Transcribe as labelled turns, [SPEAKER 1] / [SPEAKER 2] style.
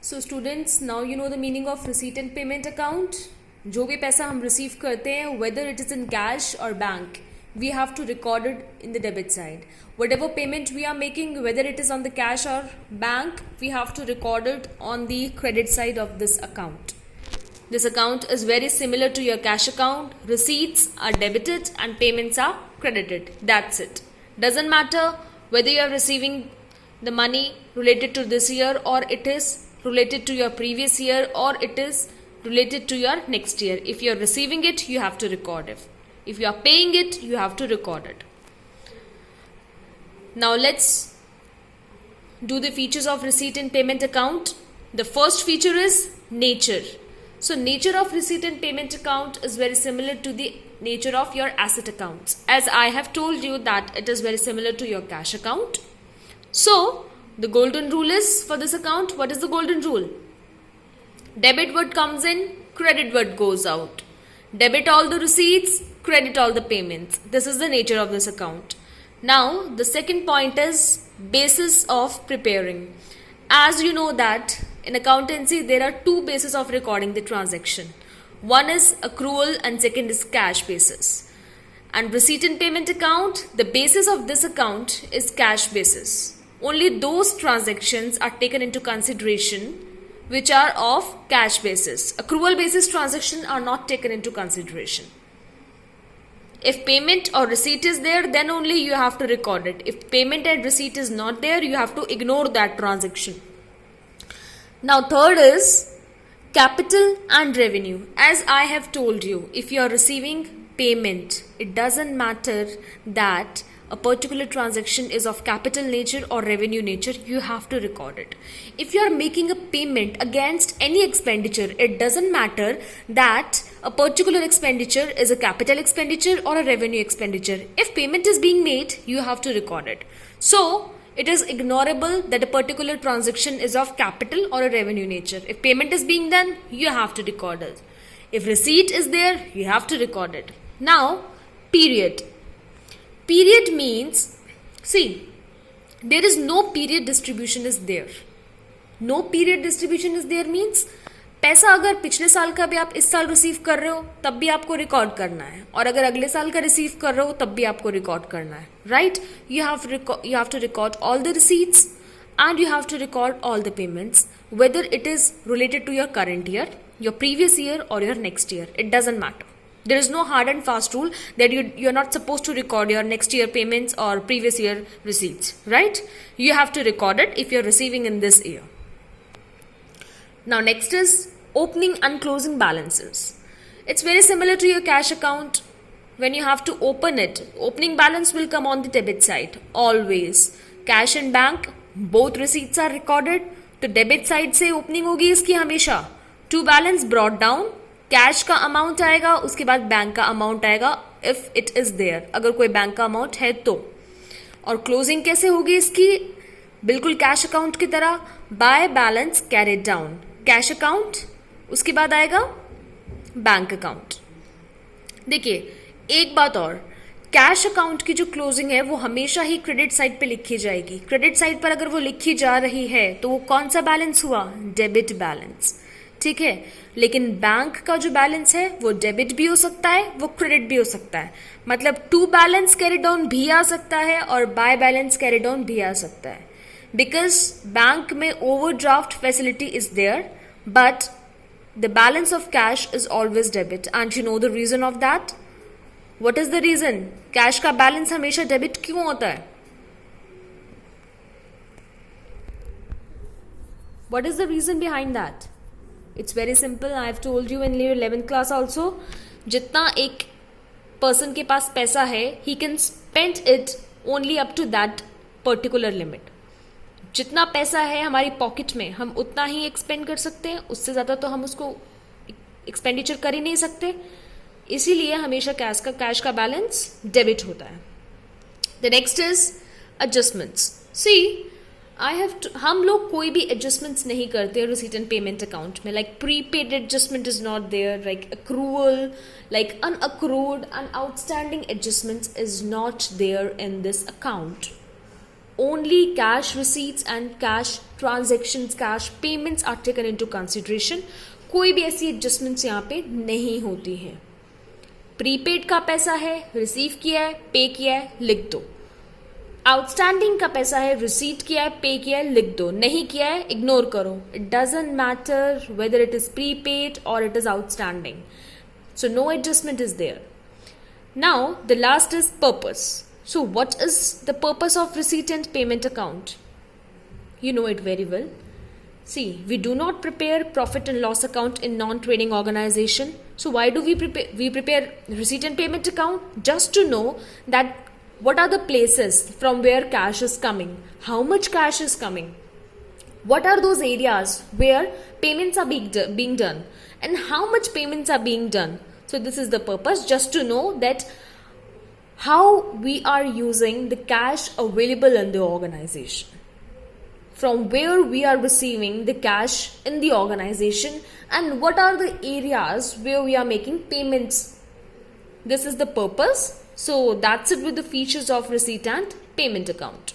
[SPEAKER 1] So students, now you know the meaning of receipt and payment account. जो भी पैसा हम रिसीव करते हैं, whether it is in cash और bank, we have to record it in the debit side. Whatever payment we are making, whether it is on the cash or bank, we have to record it on the credit side of this account. This account is very similar to your cash account. Receipts are debited and payments are credited. That's it. Doesn't matter whether you are receiving the money related to this year, or it is related to your previous year, or it is related to your next year. If you are receiving it, you have to record it. If you are paying it, you have to record it. Now let's do the features of receipt and payment account. The first feature is nature. So nature of receipt and payment account is very similar to the nature of your asset accounts. As I have told you that it is very similar to your cash account. So the golden rule is for this account. What is the golden rule? Debit what comes in, credit what goes out. Debit all the receipts, credit all the payments. This is the nature of this account. Now the second point is basis of preparing. As you know that in accountancy there are two bases of recording the transaction. One is accrual and second is cash basis. And receipt and payment account, the basis of this account is cash basis. Only those transactions are taken into consideration which are of cash basis. Accrual basis transactions are not taken into consideration. If payment or receipt is there, then only you have to record it. If payment and receipt is not there, you have to ignore that transaction. Now third is capital and revenue. As I have told you, if you are receiving payment, it doesn't matter that a particular transaction is of capital nature or revenue nature, you have to record it. If you are making a payment against any expenditure, it doesn't matter that a particular expenditure is a capital expenditure or a revenue expenditure. If payment is being made, you have to record it. So it is ignorable that a particular transaction is of capital or a revenue nature. If payment is being done, you have to record it. If receipt is there, you have to record it. Now, period. Period means, see, there is no period distribution is there. No period distribution is there means पैसा अगर पिछले साल का भी आप इस साल receive कर रहे हो तब भी आपको रिकॉर्ड करना है, और अगर अगले साल का रिसीव कर रहे हो तब भी आपको रिकॉर्ड करना है, right? You have to record all the receipts and you have to record all the payments, whether it is related to your current year, your previous year, or your next year. It doesn't matter. There is no hard and fast rule that you're not supposed to record your next year payments or previous year receipts, right? You have to record it if you're receiving in this year. Now next is opening and closing balances. It's very similar to your cash account. When you have to open it, opening balance will come on the debit side always. Cash and bank, both receipts are recorded. तो debit side से opening होगी इसकी हमेशा. To balance brought down, cash का amount आएगा, उसके बाद bank का अमाउंट आएगा इफ इट इज देयर, अगर कोई बैंक का अमाउंट है तो. और क्लोजिंग कैसे होगी इसकी? बिल्कुल कैश अकाउंट की तरह, by balance carried down. Cash account, उसके बाद आएगा बैंक अकाउंट. देखिए एक बात और, कैश अकाउंट की जो क्लोजिंग है वो हमेशा ही क्रेडिट साइड पे लिखी जाएगी. क्रेडिट साइड पर अगर वो लिखी जा रही है तो वो कौन सा बैलेंस हुआ? डेबिट बैलेंस, ठीक है. लेकिन बैंक का जो बैलेंस है वो डेबिट भी हो सकता है, वो क्रेडिट भी हो सकता है. मतलब टू बैलेंस कैरी डाउन भी आ सकता है और बाय बैलेंस कैरी डाउन भी आ सकता है. बिकॉज बैंक में overdraft facility is there, but the balance of cash is always debit. And you know the reason of that. What is the reason? Cash का बैलेंस हमेशा debit क्यों होता है? What is the reason behind that? It's very simple. I have told you in your 11th class also. जितना एक person के पास पैसा है, he can spend it only up to that particular limit. जितना पैसा है हमारी पॉकेट में, हम उतना ही एक्सपेंड कर सकते हैं, उससे ज़्यादा तो हम उसको एक्सपेंडिचर कर ही नहीं सकते. इसीलिए हमेशा कैश का बैलेंस डेबिट होता है. The next is adjustments. See हम लोग कोई भी एडजस्टमेंट्स नहीं करते रिसीट एंड पेमेंट अकाउंट में. Like prepaid adjustment is not there, like accrual, like unaccrued and outstanding adjustments is not there in this account. only cash receipts and cash transactions, cash payments are taken into consideration. कोई भी ऐसी adjustments यहाँ पे नहीं होती है. Prepaid का पैसा है, रिसीव किया है, पे किया है, लिख दो. आउटस्टैंडिंग का पैसा है, रिसीट किया है, पे किया है, लिख दो. नहीं किया है, इग्नोर करो. It doesn't matter whether it is prepaid और it is outstanding. So no adjustment is there. Now the last is purpose. So what is the purpose of receipt and payment account? You know it very well. See, we do not prepare profit and loss account in non-trading organization. So why do we prepare? We prepare receipt and payment account just to know that what are the places from where cash is coming, how much cash is coming, what are those areas where payments are being done, and how much payments are being done. So this is the purpose, just to know that how we are using the cash available in the organization, from where we are receiving the cash in the organization, and what are the areas where we are making payments. This is the purpose. So that's it with the features of receipt and payment account.